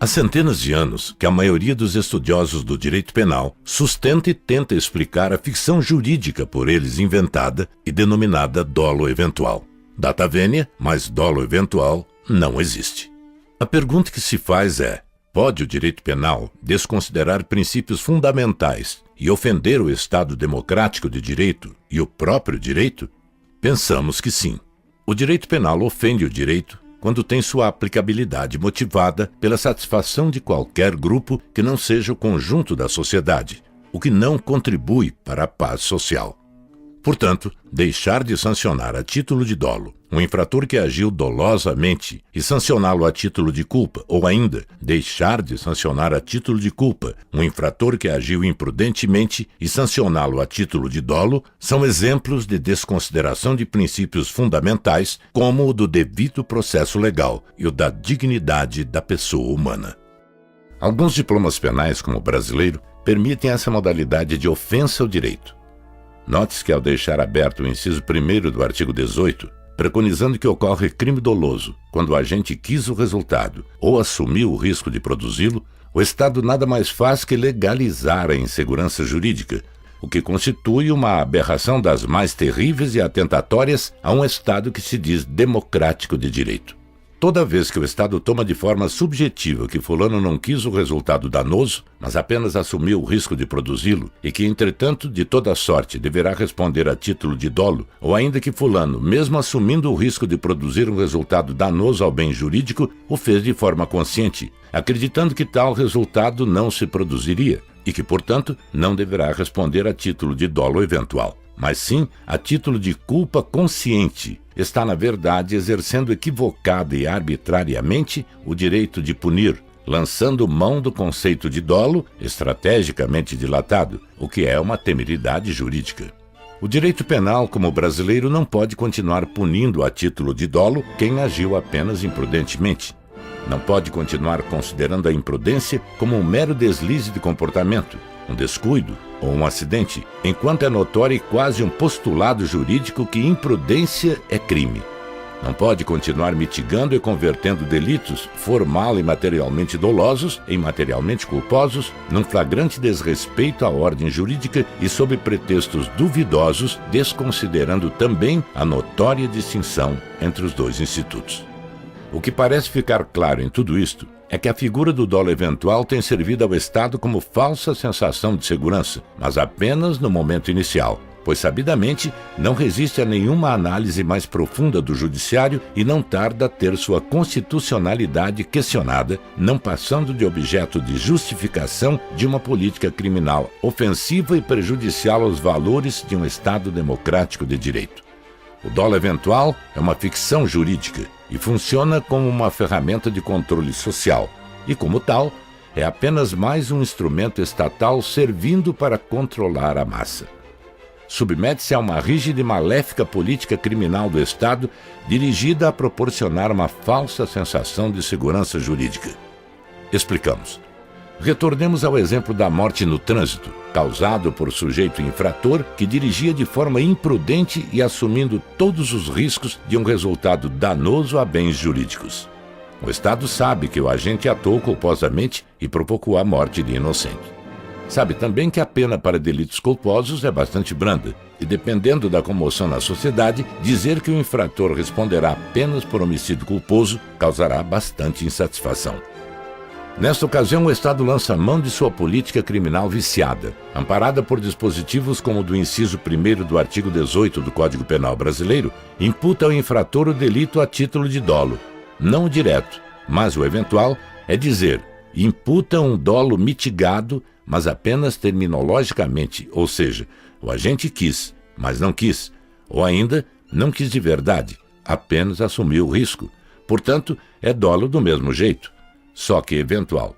Há centenas de anos que a maioria dos estudiosos do direito penal sustenta e tenta explicar a ficção jurídica por eles inventada e denominada dolo eventual. Data vênia, mas dolo eventual não existe. A pergunta que se faz é: pode o direito penal desconsiderar princípios fundamentais e ofender o Estado democrático de direito e o próprio direito? Pensamos que sim. O direito penal ofende o direito quando tem sua aplicabilidade motivada pela satisfação de qualquer grupo que não seja o conjunto da sociedade, o que não contribui para a paz social. Portanto, deixar de sancionar a título de dolo um infrator que agiu dolosamente e sancioná-lo a título de culpa, ou ainda, deixar de sancionar a título de culpa um infrator que agiu imprudentemente e sancioná-lo a título de dolo, são exemplos de desconsideração de princípios fundamentais como o do devido processo legal e o da dignidade da pessoa humana. Alguns diplomas penais, como o brasileiro, permitem essa modalidade de ofensa ao direito. Note-se que ao deixar aberto o inciso 1º do artigo 18, preconizando que ocorre crime doloso quando o agente quis o resultado ou assumiu o risco de produzi-lo, o Estado nada mais faz que legalizar a insegurança jurídica, o que constitui uma aberração das mais terríveis e atentatórias a um Estado que se diz democrático de direito. Toda vez que o Estado toma de forma subjetiva que fulano não quis o resultado danoso, mas apenas assumiu o risco de produzi-lo, e que, entretanto, de toda sorte deverá responder a título de dolo, ou ainda que fulano, mesmo assumindo o risco de produzir um resultado danoso ao bem jurídico, o fez de forma consciente, acreditando que tal resultado não se produziria, e que, portanto, não deverá responder a título de dolo eventual, mas sim a título de culpa consciente, está, na verdade, exercendo equivocada e arbitrariamente o direito de punir, lançando mão do conceito de dolo, estrategicamente dilatado, o que é uma temeridade jurídica. O direito penal, como brasileiro, não pode continuar punindo a título de dolo quem agiu apenas imprudentemente. Não pode continuar considerando a imprudência como um mero deslize de comportamento, um descuido ou um acidente, enquanto é notório e quase um postulado jurídico que imprudência é crime. Não pode continuar mitigando e convertendo delitos formal e materialmente dolosos em materialmente culposos, num flagrante desrespeito à ordem jurídica e sob pretextos duvidosos, desconsiderando também a notória distinção entre os dois institutos. O que parece ficar claro em tudo isto é que a figura do dolo eventual tem servido ao Estado como falsa sensação de segurança, mas apenas no momento inicial, pois sabidamente não resiste a nenhuma análise mais profunda do judiciário e não tarda a ter sua constitucionalidade questionada, não passando de objeto de justificação de uma política criminal ofensiva e prejudicial aos valores de um Estado democrático de direito. O dolo eventual é uma ficção jurídica e funciona como uma ferramenta de controle social e, como tal, é apenas mais um instrumento estatal servindo para controlar a massa. Submete-se a uma rígida e maléfica política criminal do Estado dirigida a proporcionar uma falsa sensação de segurança jurídica. Explicamos. Retornemos ao exemplo da morte no trânsito, causado por sujeito infrator que dirigia de forma imprudente e assumindo todos os riscos de um resultado danoso a bens jurídicos. O Estado sabe que o agente atuou culposamente e provocou a morte de inocente. Sabe também que a pena para delitos culposos é bastante branda e, dependendo da comoção na sociedade, dizer que o infrator responderá apenas por homicídio culposo causará bastante insatisfação. Nesta ocasião, o Estado lança mão de sua política criminal viciada, amparada por dispositivos como o do inciso 1º do artigo 18 do Código Penal brasileiro, imputa ao infrator o delito a título de dolo, não o direto, mas o eventual, é dizer, imputa um dolo mitigado, mas apenas terminologicamente, ou seja, o agente quis, mas não quis, ou ainda, não quis de verdade, apenas assumiu o risco, portanto, é dolo do mesmo jeito, só que eventual.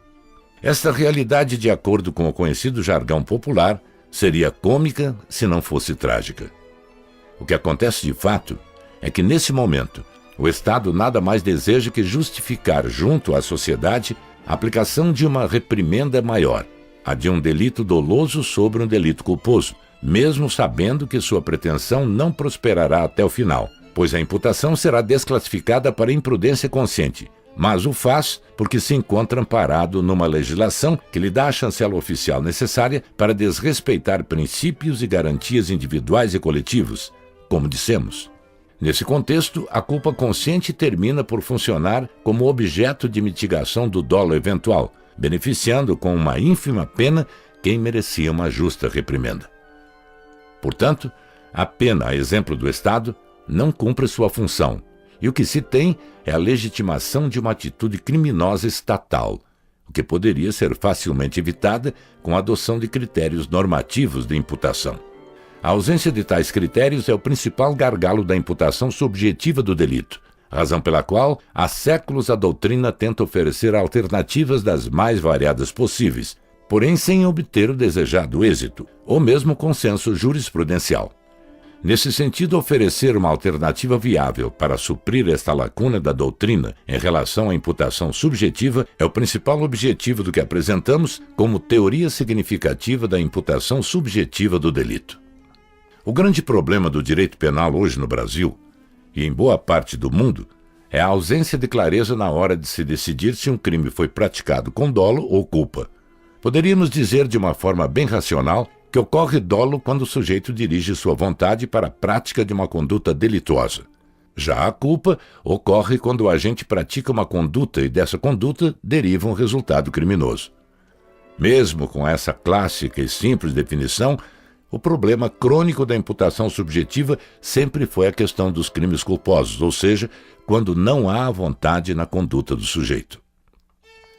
Esta realidade, de acordo com o conhecido jargão popular, seria cômica se não fosse trágica. O que acontece de fato é que, nesse momento, o Estado nada mais deseja que justificar junto à sociedade a aplicação de uma reprimenda maior, a de um delito doloso sobre um delito culposo, mesmo sabendo que sua pretensão não prosperará até o final, pois a imputação será desclassificada para imprudência consciente, mas o faz porque se encontra amparado numa legislação que lhe dá a chancela oficial necessária para desrespeitar princípios e garantias individuais e coletivos, como dissemos. Nesse contexto, a culpa consciente termina por funcionar como objeto de mitigação do dolo eventual, beneficiando com uma ínfima pena quem merecia uma justa reprimenda. Portanto, a pena, a exemplo do Estado, não cumpre sua função, e o que se tem é a legitimação de uma atitude criminosa estatal, o que poderia ser facilmente evitada com a adoção de critérios normativos de imputação. A ausência de tais critérios é o principal gargalo da imputação subjetiva do delito, razão pela qual há séculos a doutrina tenta oferecer alternativas das mais variadas possíveis, porém sem obter o desejado êxito, ou mesmo consenso jurisprudencial. Nesse sentido, oferecer uma alternativa viável para suprir esta lacuna da doutrina em relação à imputação subjetiva é o principal objetivo do que apresentamos como teoria significativa da imputação subjetiva do delito. O grande problema do direito penal hoje no Brasil, e em boa parte do mundo, é a ausência de clareza na hora de se decidir se um crime foi praticado com dolo ou culpa. Poderíamos dizer de uma forma bem racional que ocorre dolo quando o sujeito dirige sua vontade para a prática de uma conduta delituosa. Já a culpa ocorre quando o agente pratica uma conduta e dessa conduta deriva um resultado criminoso. Mesmo com essa clássica e simples definição, o problema crônico da imputação subjetiva sempre foi a questão dos crimes culposos, ou seja, quando não há vontade na conduta do sujeito.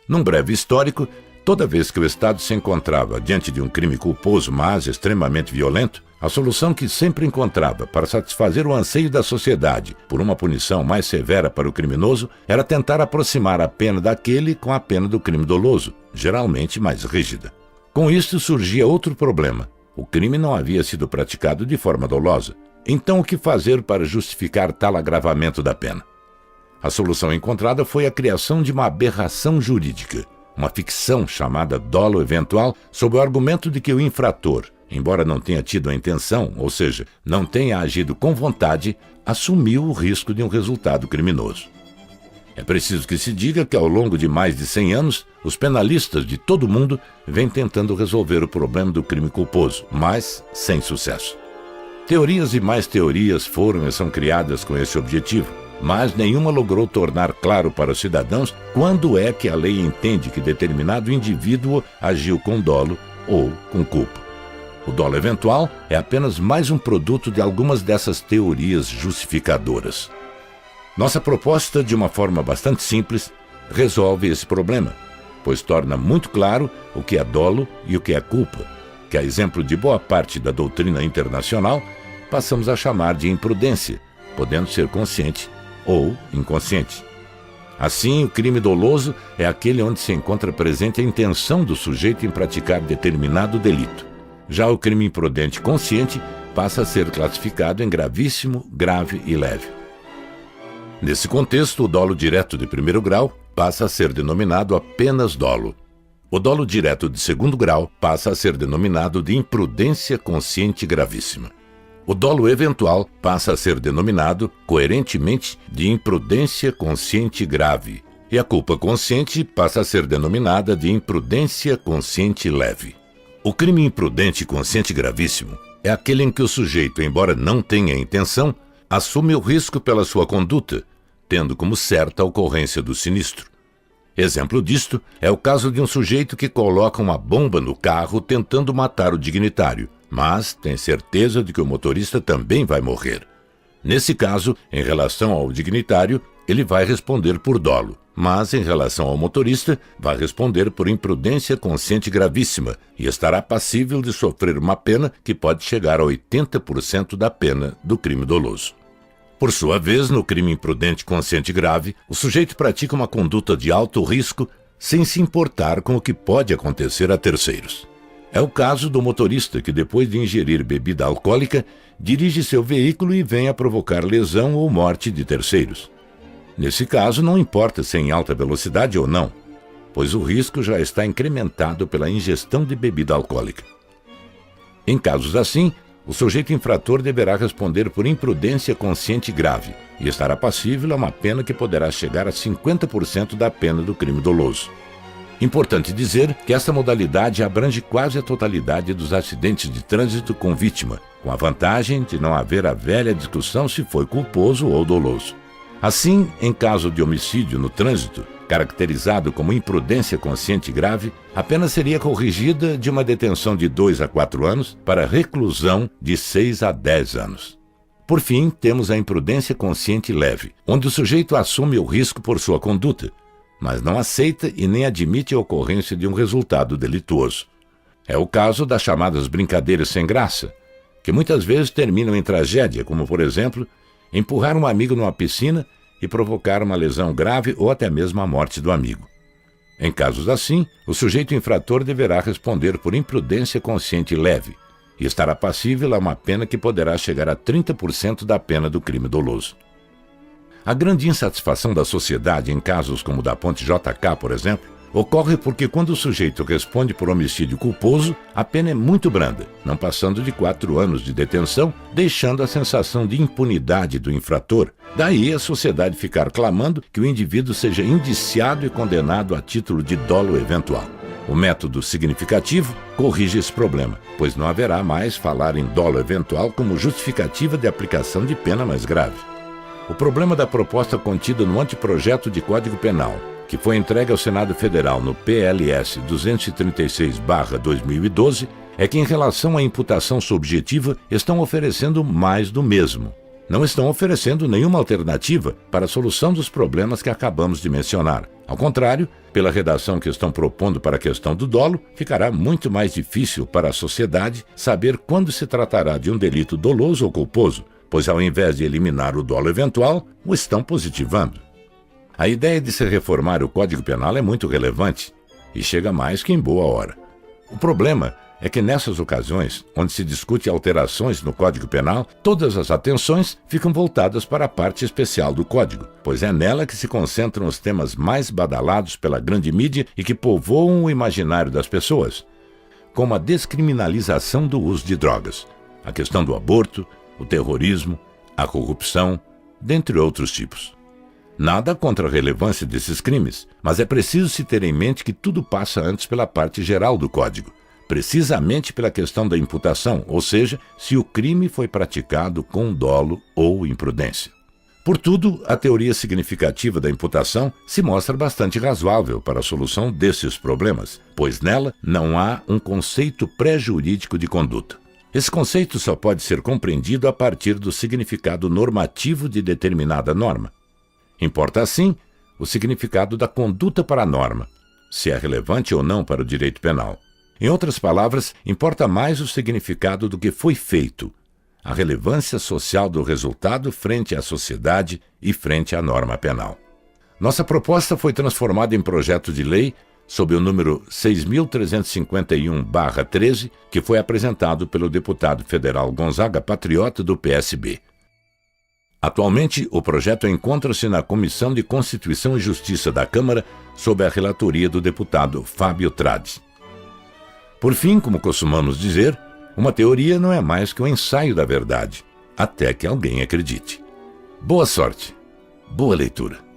Num breve histórico, toda vez que o Estado se encontrava diante de um crime culposo, mas extremamente violento, a solução que sempre encontrava para satisfazer o anseio da sociedade por uma punição mais severa para o criminoso era tentar aproximar a pena daquele com a pena do crime doloso, geralmente mais rígida. Com isto surgia outro problema. O crime não havia sido praticado de forma dolosa. Então, o que fazer para justificar tal agravamento da pena? A solução encontrada foi a criação de uma aberração jurídica, uma ficção chamada dolo eventual, sob o argumento de que o infrator, embora não tenha tido a intenção, ou seja, não tenha agido com vontade, assumiu o risco de um resultado criminoso. É preciso que se diga que ao longo de mais de 100 anos, os penalistas de todo o mundo vêm tentando resolver o problema do crime culposo, mas sem sucesso. Teorias e mais teorias foram e são criadas com esse objetivo, mas nenhuma logrou tornar claro para os cidadãos quando é que a lei entende que determinado indivíduo agiu com dolo ou com culpa. O dolo eventual é apenas mais um produto de algumas dessas teorias justificadoras. Nossa proposta, de uma forma bastante simples, resolve esse problema, pois torna muito claro o que é dolo e o que é culpa, que, a exemplo de boa parte da doutrina internacional, passamos a chamar de imprudência, podendo ser consciente ou inconsciente. Assim, o crime doloso é aquele onde se encontra presente a intenção do sujeito em praticar determinado delito. Já o crime imprudente consciente passa a ser classificado em gravíssimo, grave e leve. Nesse contexto, o dolo direto de primeiro grau passa a ser denominado apenas dolo. O dolo direto de segundo grau passa a ser denominado de imprudência consciente gravíssima. O dolo eventual passa a ser denominado, coerentemente, de imprudência consciente grave, e a culpa consciente passa a ser denominada de imprudência consciente leve. O crime imprudente consciente gravíssimo é aquele em que o sujeito, embora não tenha intenção, assume o risco pela sua conduta, tendo como certa a ocorrência do sinistro. Exemplo disto é o caso de um sujeito que coloca uma bomba no carro tentando matar o dignitário, mas tem certeza de que o motorista também vai morrer. Nesse caso, em relação ao dignitário, ele vai responder por dolo, mas em relação ao motorista, vai responder por imprudência consciente gravíssima e estará passível de sofrer uma pena que pode chegar a 80% da pena do crime doloso. Por sua vez, no crime imprudente consciente grave, o sujeito pratica uma conduta de alto risco sem se importar com o que pode acontecer a terceiros. É o caso do motorista que, depois de ingerir bebida alcoólica, dirige seu veículo e vem a provocar lesão ou morte de terceiros. Nesse caso, não importa se é em alta velocidade ou não, pois o risco já está incrementado pela ingestão de bebida alcoólica. Em casos assim, o sujeito infrator deverá responder por imprudência consciente grave e estará passível a uma pena que poderá chegar a 50% da pena do crime doloso. Importante dizer que essa modalidade abrange quase a totalidade dos acidentes de trânsito com vítima, com a vantagem de não haver a velha discussão se foi culposo ou doloso. Assim, em caso de homicídio no trânsito, caracterizado como imprudência consciente grave, a pena seria corrigida de uma detenção de 2 a 4 anos para reclusão de 6 a 10 anos. Por fim, temos a imprudência consciente leve, onde o sujeito assume o risco por sua conduta, mas não aceita e nem admite a ocorrência de um resultado delituoso. É o caso das chamadas brincadeiras sem graça, que muitas vezes terminam em tragédia, como, por exemplo, empurrar um amigo numa piscina e provocar uma lesão grave ou até mesmo a morte do amigo. Em casos assim, o sujeito infrator deverá responder por imprudência consciente leve e estará passível a uma pena que poderá chegar a 30% da pena do crime doloso. A grande insatisfação da sociedade em casos como o da Ponte JK, por exemplo, ocorre porque quando o sujeito responde por homicídio culposo, a pena é muito branda, não passando de 4 anos de detenção, deixando a sensação de impunidade do infrator. Daí a sociedade ficar clamando que o indivíduo seja indiciado e condenado a título de dolo eventual. O método significativo corrige esse problema, pois não haverá mais falar em dolo eventual como justificativa de aplicação de pena mais grave. O problema da proposta contida no anteprojeto de Código Penal, que foi entregue ao Senado Federal no PLS 236/2012, é que em relação à imputação subjetiva estão oferecendo mais do mesmo. Não estão oferecendo nenhuma alternativa para a solução dos problemas que acabamos de mencionar. Ao contrário, pela redação que estão propondo para a questão do dolo, ficará muito mais difícil para a sociedade saber quando se tratará de um delito doloso ou culposo, pois ao invés de eliminar o dolo eventual, o estão positivando. A ideia de se reformar o Código Penal é muito relevante e chega mais que em boa hora. O problema é que nessas ocasiões, onde se discute alterações no Código Penal, todas as atenções ficam voltadas para a parte especial do Código, pois é nela que se concentram os temas mais badalados pela grande mídia e que povoam o imaginário das pessoas, como a descriminalização do uso de drogas, a questão do aborto, o terrorismo, a corrupção, dentre outros tipos. Nada contra a relevância desses crimes, mas é preciso se ter em mente que tudo passa antes pela parte geral do Código, precisamente pela questão da imputação, ou seja, se o crime foi praticado com dolo ou imprudência. Portudo, a teoria significativa da imputação se mostra bastante razoável para a solução desses problemas, pois nela não há um conceito pré-jurídico de conduta. Esse conceito só pode ser compreendido a partir do significado normativo de determinada norma. Importa, assim, o significado da conduta para a norma, se é relevante ou não para o direito penal. Em outras palavras, importa mais o significado do que foi feito, a relevância social do resultado frente à sociedade e frente à norma penal. Nossa proposta foi transformada em projeto de lei sob o número 6.351/13, que foi apresentado pelo deputado federal Gonzaga Patriota, do PSB. Atualmente, o projeto encontra-se na Comissão de Constituição e Justiça da Câmara, sob a relatoria do deputado Fábio Tradi. Por fim, como costumamos dizer, uma teoria não é mais que um ensaio da verdade, até que alguém acredite. Boa sorte, boa leitura.